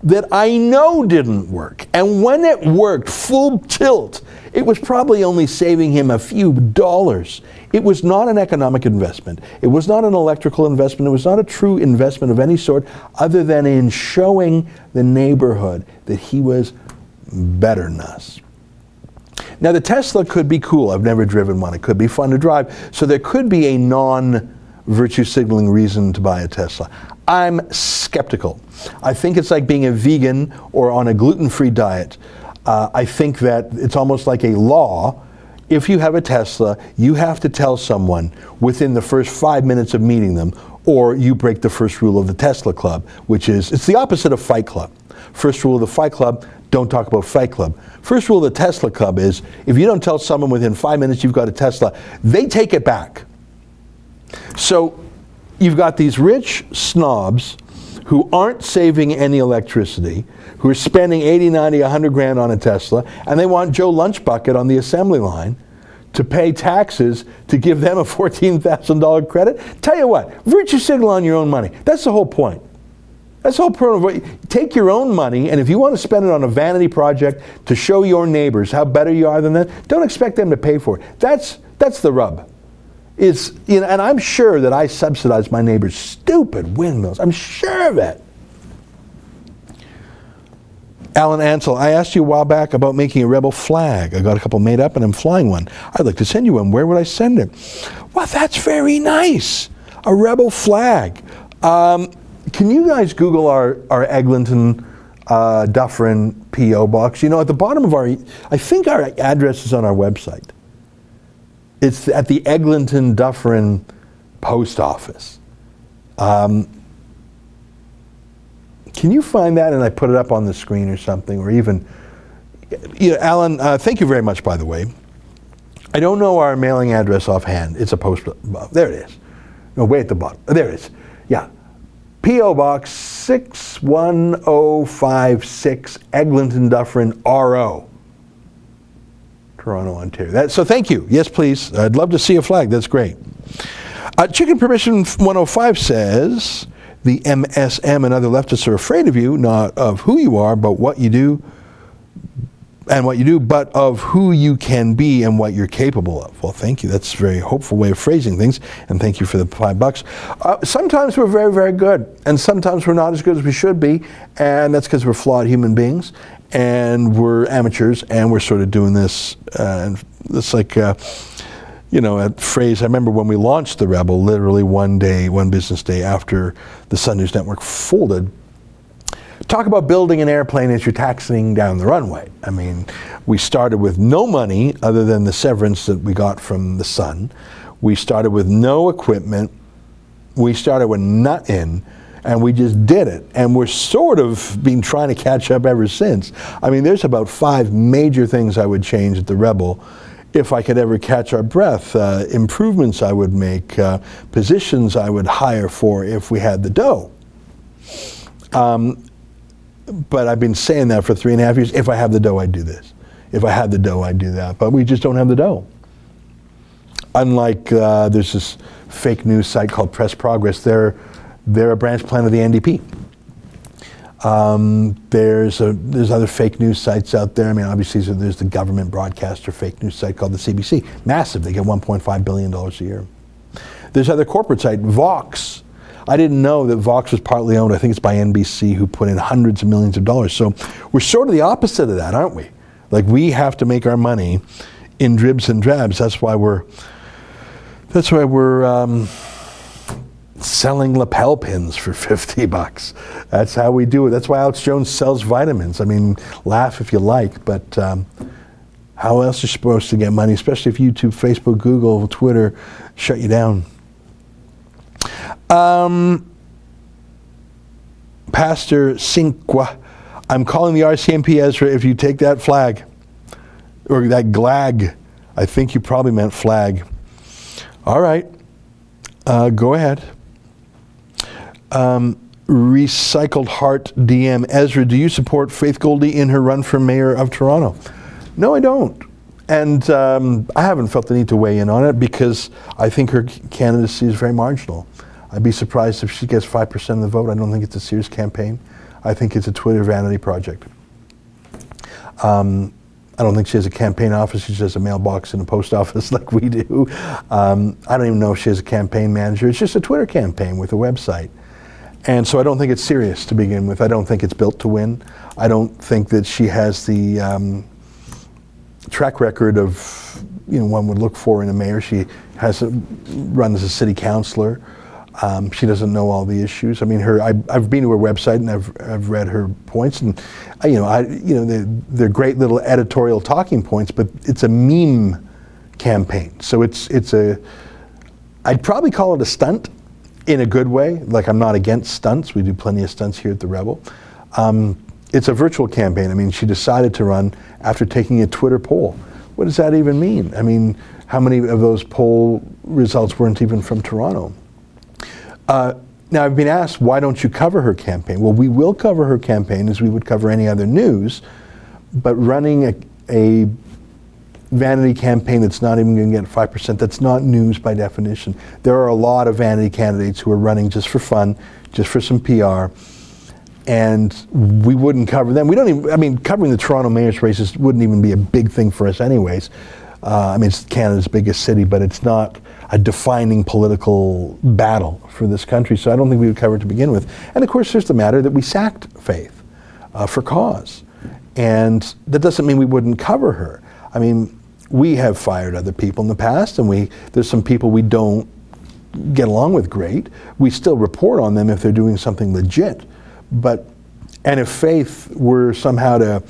that I know didn't work. And when it worked full tilt, it was probably only saving him a few dollars. It was not an economic investment. It was not an electrical investment. It was not a true investment of any sort other than in showing the neighborhood that he was better than us. Now, the Tesla could be cool. I've never driven one. It could be fun to drive. So there could be a non-virtue signaling reason to buy a Tesla. I'm skeptical. I think it's like being a vegan or on a gluten-free diet. I think that it's almost like a law. If you have a Tesla, you have to tell someone within the first 5 minutes of meeting them, or you break the first rule of the Tesla Club, which is, it's the opposite of Fight Club. First rule of the Fight Club, don't talk about Fight Club. First rule of the Tesla Club is, if you don't tell someone within 5 minutes you've got a Tesla, they take it back. So you've got these rich snobs who aren't saving any electricity, who are spending 80, 90, 100 grand on a Tesla, and they want Joe Lunchbucket on the assembly line to pay taxes to give them a $14,000 credit. Tell you what, virtue signal on your own money. That's the whole point. That's the whole point. Take your own money, and if you want to spend it on a vanity project to show your neighbors how better you are than them, don't expect them to pay for it. That's the rub. And I'm sure that I subsidize my neighbor's stupid windmills. I'm sure of it. Alan Ansel, I asked you a while back about making a rebel flag. I got a couple made up and I'm flying one. I'd like to send you one. Where would I send it? Well, that's very nice. A rebel flag. Can you guys Google our Eglinton Dufferin P.O. Box. You know, at the bottom of I think our address is on our website. It's at the Eglinton Dufferin Post Office. Can you find that and I put it up on the screen or something, or even, Alan, thank you very much, by the way. I don't know our mailing address offhand. It's a post, there it is. No, way at the bottom. There it is. Yeah. P.O. Box 61056, Eglinton Dufferin, RO. Toronto, Ontario. So thank you. Yes, please. I'd love to see a flag. That's great. Chicken Permission 105 says, the MSM and other leftists are afraid of you, not of who you are, but what you do, but of who you can be and what you're capable of. Well, thank you. That's a very hopeful way of phrasing things, and thank you for the $5. Sometimes we're very, very good, and sometimes we're not as good as we should be, and that's because we're flawed human beings, and we're amateurs, and we're sort of doing this, and it's like, a phrase, I remember when we launched The Rebel, literally one business day after the Sun News Network folded, talk about building an airplane as you're taxiing down the runway. I mean, we started with no money other than the severance that we got from the Sun. We started with no equipment. We started with nothing, and we just did it. And we're sort of been trying to catch up ever since. I mean, there's about 5 major things I would change at the Rebel if I could ever catch our breath. Improvements I would make, positions I would hire for if we had the dough. But I've been saying that for 3.5 years. If I have the dough, I'd do this. If I had the dough, I'd do that. But we just don't have the dough. Unlike, there's this fake news site called Press Progress. They're a branch plan of the NDP. There's other fake news sites out there. I mean, obviously, there's the government broadcaster fake news site called the CBC. Massive. They get $1.5 billion a year. There's other corporate site, Vox. I didn't know that Vox was partly owned. I think it's by NBC, who put in hundreds of millions of dollars. So we're sort of the opposite of that, aren't we? Like, we have to make our money in dribs and drabs. That's why we're selling lapel pins for $50. That's how we do it. That's why Alex Jones sells vitamins. I mean, laugh if you like, but how else are you supposed to get money, especially if YouTube, Facebook, Google, Twitter shut you down? Pastor Cinqua, I'm calling the RCMP, Ezra, if you take that flag, or that glag. I think you probably meant flag. All right, go ahead. Recycled Heart DM, Ezra, do you support Faith Goldie in her run for mayor of Toronto? No, I don't. And I haven't felt the need to weigh in on it because I think her candidacy is very marginal. I'd be surprised if she gets 5% of the vote. I don't think it's a serious campaign. I think it's a Twitter vanity project. I don't think she has a campaign office. She just has a mailbox in a post office like we do. I don't even know if she has a campaign manager. It's just a Twitter campaign with a website. And so I don't think it's serious to begin with. I don't think it's built to win. I don't think that she has the track record of, one would look for in a mayor. She has run as a city councillor. She doesn't know all the issues. I mean, I've been to her website and I've read her points, and they're great little editorial talking points, but it's a meme campaign. So I'd probably call it a stunt in a good way. Like, I'm not against stunts. We do plenty of stunts here at the Rebel. It's a virtual campaign. I mean, she decided to run after taking a Twitter poll. What does that even mean? I mean, how many of those poll results weren't even from Toronto? Now, I've been asked, why don't you cover her campaign? Well, we will cover her campaign as we would cover any other news, but running a vanity campaign that's not even going to get 5%, that's not news by definition. There are a lot of vanity candidates who are running just for fun, just for some PR, and we wouldn't cover them. We don't even, I mean, covering the Toronto mayor's races wouldn't even be a big thing for us anyways. I mean, it's Canada's biggest city, but it's not a defining political battle for this country, so I don't think we would cover it to begin with. And of course, there's the matter that we sacked Faith for cause. And that doesn't mean we wouldn't cover her. I mean, we have fired other people in the past, and there's some people we don't get along with great. We still report on them if they're doing something legit. But And if Faith were somehow to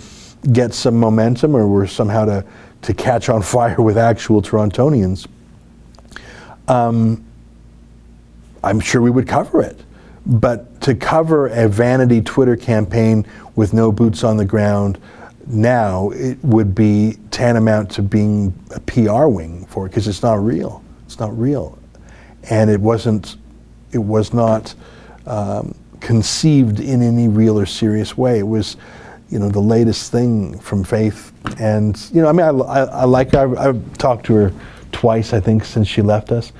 get some momentum or were somehow to catch on fire with actual Torontonians, I'm sure we would cover it. But to cover a vanity Twitter campaign with no boots on the ground now, it would be tantamount to being a PR wing for it, because it's not real. It's not real. And it was not conceived in any real or serious way. It was, the latest thing from Faith. And, I like her. I've talked to her twice, I think, since she left us.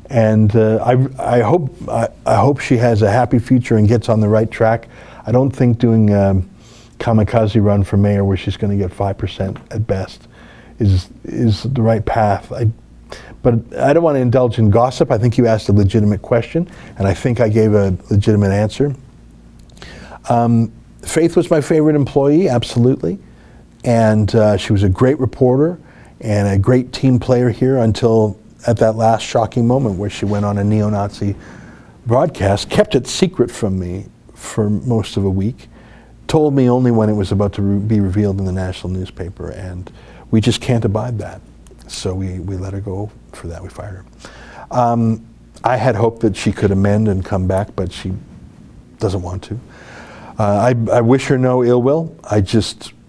And I hope she has a happy future and gets on the right track. I don't think doing a kamikaze run for mayor where she's going to get 5% at best is the right path. But I don't want to indulge in gossip. I think you asked a legitimate question, and I think I gave a legitimate answer. Faith was my favorite employee, absolutely. And she was a great reporter and a great team player here until at that last shocking moment where she went on a neo-Nazi broadcast, kept it secret from me for most of a week, told me only when it was about to be revealed in the national newspaper, and we just can't abide that. So we let her go for that. We fired her. I had hoped that she could amend and come back, but she doesn't want to. I wish her no ill will.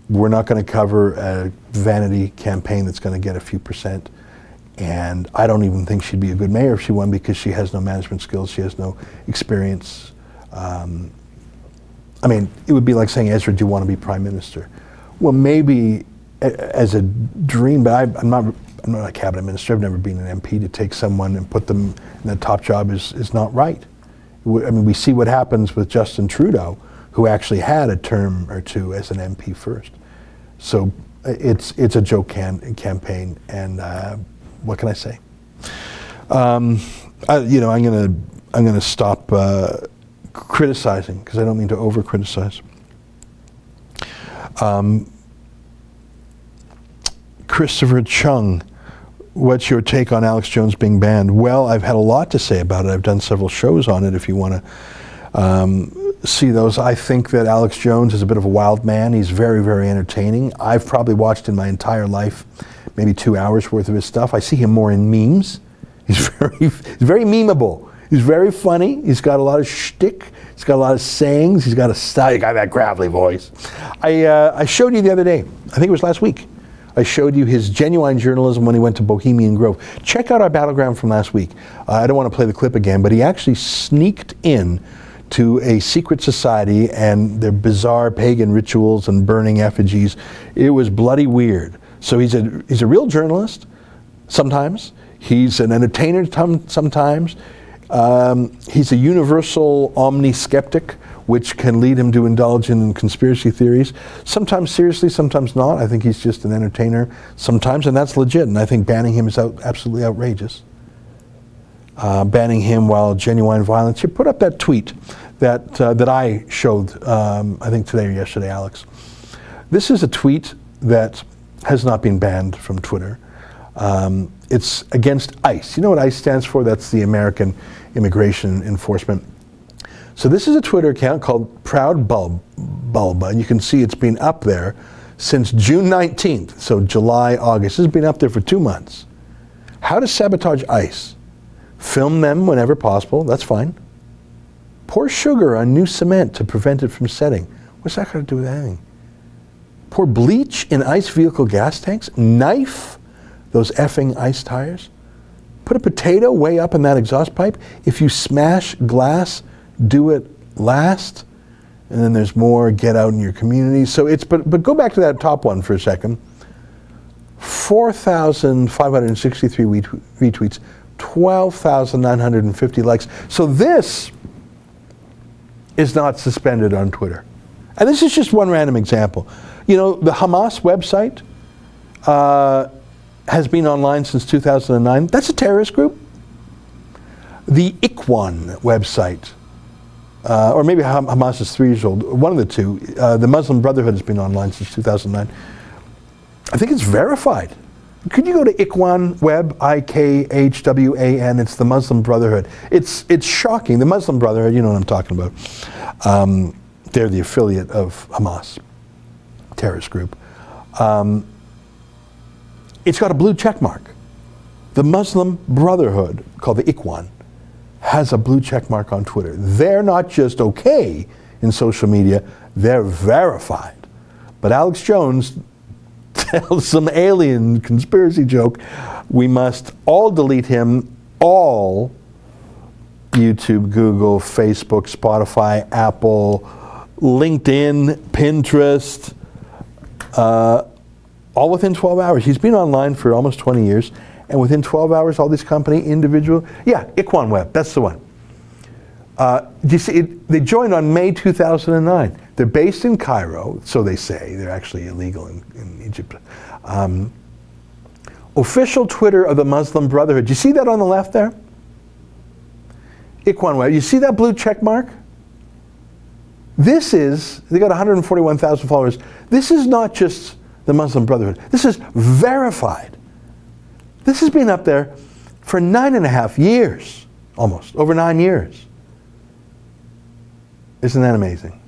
We're not going to cover a vanity campaign that's going to get a few percent. And I don't even think she'd be a good mayor if she won, because she has no management skills, she has no experience. It would be like saying, Ezra, do you want to be prime minister? Well, maybe as a dream, but I'm not a cabinet minister. I've never been an MP. To take someone and put them in the top job is not right. We see what happens with Justin Trudeau, who actually had a term or two as an MP first. So it's a joke campaign, and what can I say? I'm gonna stop criticizing, because I don't mean to over criticize. Christopher Chung, what's your take on Alex Jones being banned? Well, I've had a lot to say about it. I've done several shows on it if you want to see those. I think that Alex Jones is a bit of a wild man. He's very, very entertaining. I've probably watched in my entire life maybe 2 hours worth of his stuff. I see him more in memes. He's very memeable. He's very funny. He's got a lot of shtick. He's got a lot of sayings. He's got a style. He's got that gravelly voice. I showed you the other day, I think it was last week, I showed you his genuine journalism when he went to Bohemian Grove. Check out our Battleground from last week. I don't want to play the clip again, but he actually sneaked in to a secret society and their bizarre pagan rituals and burning effigies. It was bloody weird. So he's a real journalist sometimes. He's an entertainer sometimes. He's a universal omni-skeptic, which can lead him to indulge in conspiracy theories. Sometimes seriously, sometimes not. I think he's just an entertainer sometimes, and that's legit. And I think banning him is absolutely outrageous. Banning him while genuine violence. You put up that tweet that I showed, I think today or yesterday, Alex. This is a tweet that has not been banned from Twitter. It's against ICE. You know what ICE stands for? That's the American Immigration Enforcement. So this is a Twitter account called Proud Bulba, and you can see it's been up there since June 19th, so July, August. This has been up there for 2 months. How to sabotage ICE. Film them whenever possible, that's fine. Pour sugar on new cement to prevent it from setting. What's that got to do with anything? Pour bleach in ICE vehicle gas tanks. Knife those effing ICE tires. Put a potato way up in that exhaust pipe. If you smash glass, do it last. And then there's more, get out in your community. So but go back to that top one for a second. 4,563 retweets, 12,950 likes. So this is not suspended on Twitter. And this is just one random example. You know, the Hamas website has been online since 2009. That's a terrorist group. The Ikhwan website, or maybe Hamas is 3 years old, one of the two. The Muslim Brotherhood has been online since 2009. I think it's verified. Could you go to Ikhwan Web, IKHWAN? It's the Muslim Brotherhood. It's shocking. The Muslim Brotherhood, you know what I'm talking about. They're the affiliate of Hamas, terrorist group. It's got a blue check mark. The Muslim Brotherhood, called the Ikhwan, has a blue check mark on Twitter. They're not just okay in social media, they're verified. But Alex Jones tells some alien conspiracy joke, we must all delete him, all YouTube, Google, Facebook, Spotify, Apple, LinkedIn, Pinterest, all within 12 hours. He's been online for almost 20 years, and within 12 hours, all these company, individual, Ikhwan Web, that's the one. You see, they joined on May 2009. They're based in Cairo, so they say. They're actually illegal in Egypt. Official Twitter of the Muslim Brotherhood. Do you see that on the left there? Ikhwan Web. You see that blue check mark? They got 141,000 followers. This is not just the Muslim Brotherhood. This is verified. This has been up there for 9.5 years, almost, over 9 years. Isn't that amazing?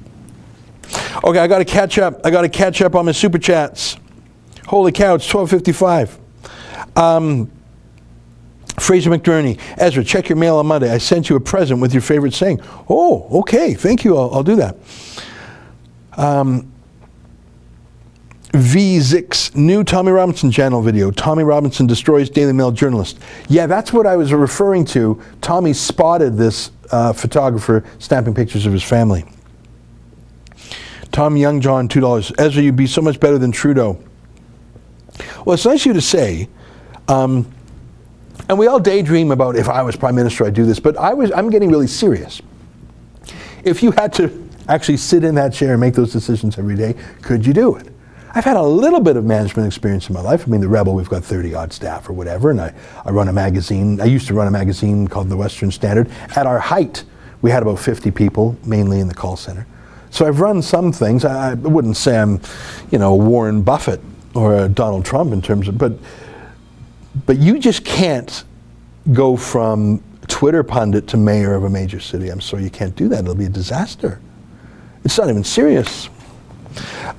Okay, I got to catch up. I got to catch up on my super chats. Holy cow, it's 12:55. Fraser McDurney, Ezra, check your mail on Monday. I sent you a present with your favorite saying. Oh, okay, thank you. I'll do that. V6, new Tommy Robinson channel video. Tommy Robinson destroys Daily Mail journalist. Yeah, that's what I was referring to. Tommy spotted this photographer snapping pictures of his family. Tom Youngjohn, $2. Ezra, you'd be so much better than Trudeau. Well, it's nice of you to say. And we all daydream about if I was Prime Minister, I'd do this. But I'm getting really serious. If you had to actually sit in that chair and make those decisions every day, could you do it? I've had a little bit of management experience in my life. I mean, the Rebel, we've got 30-odd staff or whatever, and I run a magazine. I used to run a magazine called The Western Standard. At our height, we had about 50 people, mainly in the call center. So I've run some things. I wouldn't say I'm, Warren Buffett or Donald Trump in terms of, but you just can't go from Twitter pundit to mayor of a major city. I'm sorry, you can't do that. It'll be a disaster. It's not even serious.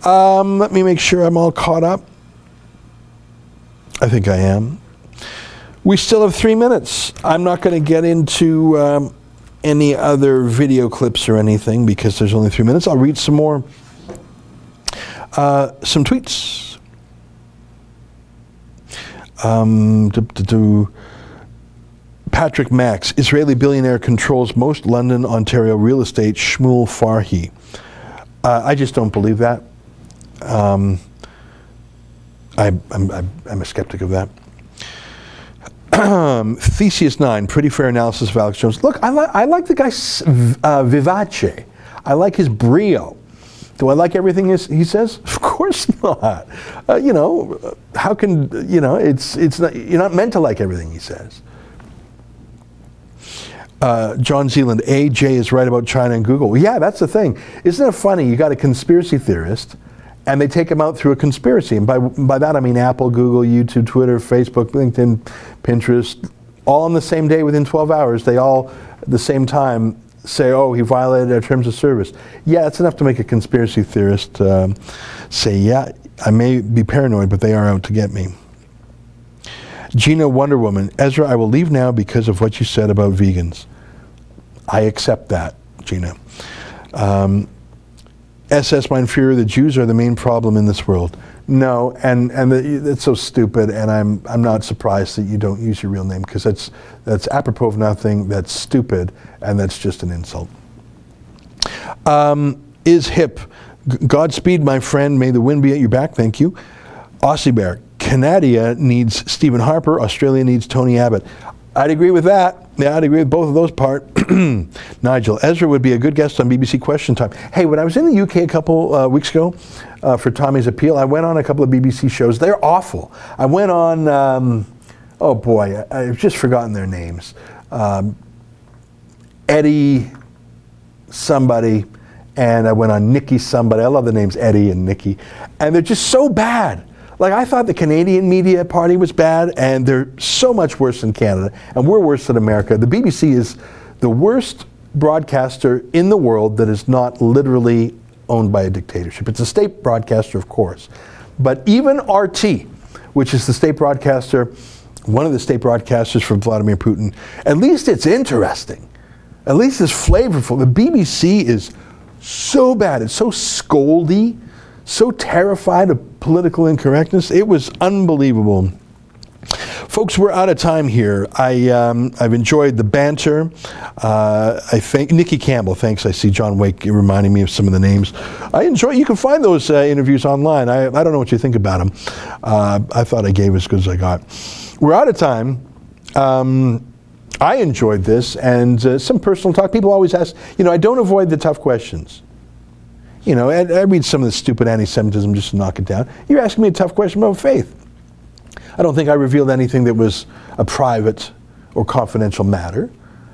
Let me make sure I'm all caught up. I think I am. We still have 3 minutes. I'm not going to get into any other video clips or anything because there's only 3 minutes. I'll read some more, some tweets. Patrick Max, Israeli billionaire controls most London, Ontario real estate, Shmuel Farhi. I just don't believe that. I'm a skeptic of that. Theseus 9, pretty fair analysis of Alex Jones. Look, I like the guy vivace. I like his brio. Do I like everything he says? Of course not. How can, it's not, you're not meant to like everything he says. John Zealand, AJ is right about China and Google. Well, yeah, that's the thing. Isn't it funny? You got a conspiracy theorist, and they take him out through a conspiracy. And by that I mean Apple, Google, YouTube, Twitter, Facebook, LinkedIn, Pinterest, all on the same day within 12 hours. They all, at the same time, say, oh, he violated our terms of service. Yeah, it's enough to make a conspiracy theorist say, yeah, I may be paranoid, but they are out to get me. Gina Wonder Woman, Ezra, I will leave now because of what you said about vegans. I accept that, Gina. SS Mindfuhrer, the Jews are the main problem in this world. No, and it's so stupid, and I'm not surprised that you don't use your real name because that's apropos of nothing, that's stupid, and that's just an insult. Is hip. Godspeed, my friend. May the wind be at your back. Thank you. Aussie Bear. Canada needs Stephen Harper. Australia needs Tony Abbott. I'd agree with that. Yeah, I'd agree with both of those parts. Nigel, Ezra would be a good guest on BBC Question Time. Hey, when I was in the UK a couple weeks ago for Tommy's Appeal, I went on a couple of BBC shows. They're awful. I went on, oh boy, I've just forgotten their names. Eddie somebody, and I went on Nikki somebody. I love the names Eddie and Nikki. And they're just so bad. Like, I thought the Canadian media party was bad, and they're so much worse than Canada, and we're worse than America. The BBC is the worst broadcaster in the world that is not literally owned by a dictatorship. It's a state broadcaster, of course. But even RT, which is the state broadcaster, one of the state broadcasters for Vladimir Putin, at least it's interesting. At least it's flavorful. The BBC is so bad. It's so scoldy, so terrified of political incorrectness. It was unbelievable. Folks, we're out of time here. I've enjoyed the banter. I think Nikki Campbell, thanks. I see John Wake reminding me of some of the names. I enjoy. You can find those interviews online. I don't know what you think about them. I thought I gave as good as I got. We're out of time. I enjoyed this, and some personal talk. People always ask, I don't avoid the tough questions. I read some of the stupid anti-Semitism just to knock it down. You're asking me a tough question about faith. I don't think I revealed anything that was a private or confidential matter.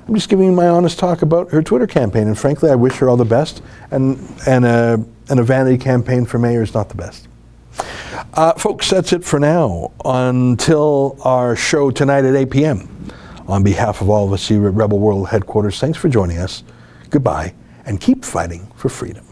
I'm just giving you my honest talk about her Twitter campaign, and frankly, I wish her all the best, and a vanity campaign for mayor is not the best. Folks, that's it for now. Until our show tonight at 8 p.m. On behalf of all of us here at Rebel World Headquarters, thanks for joining us. Goodbye, and keep fighting for freedom.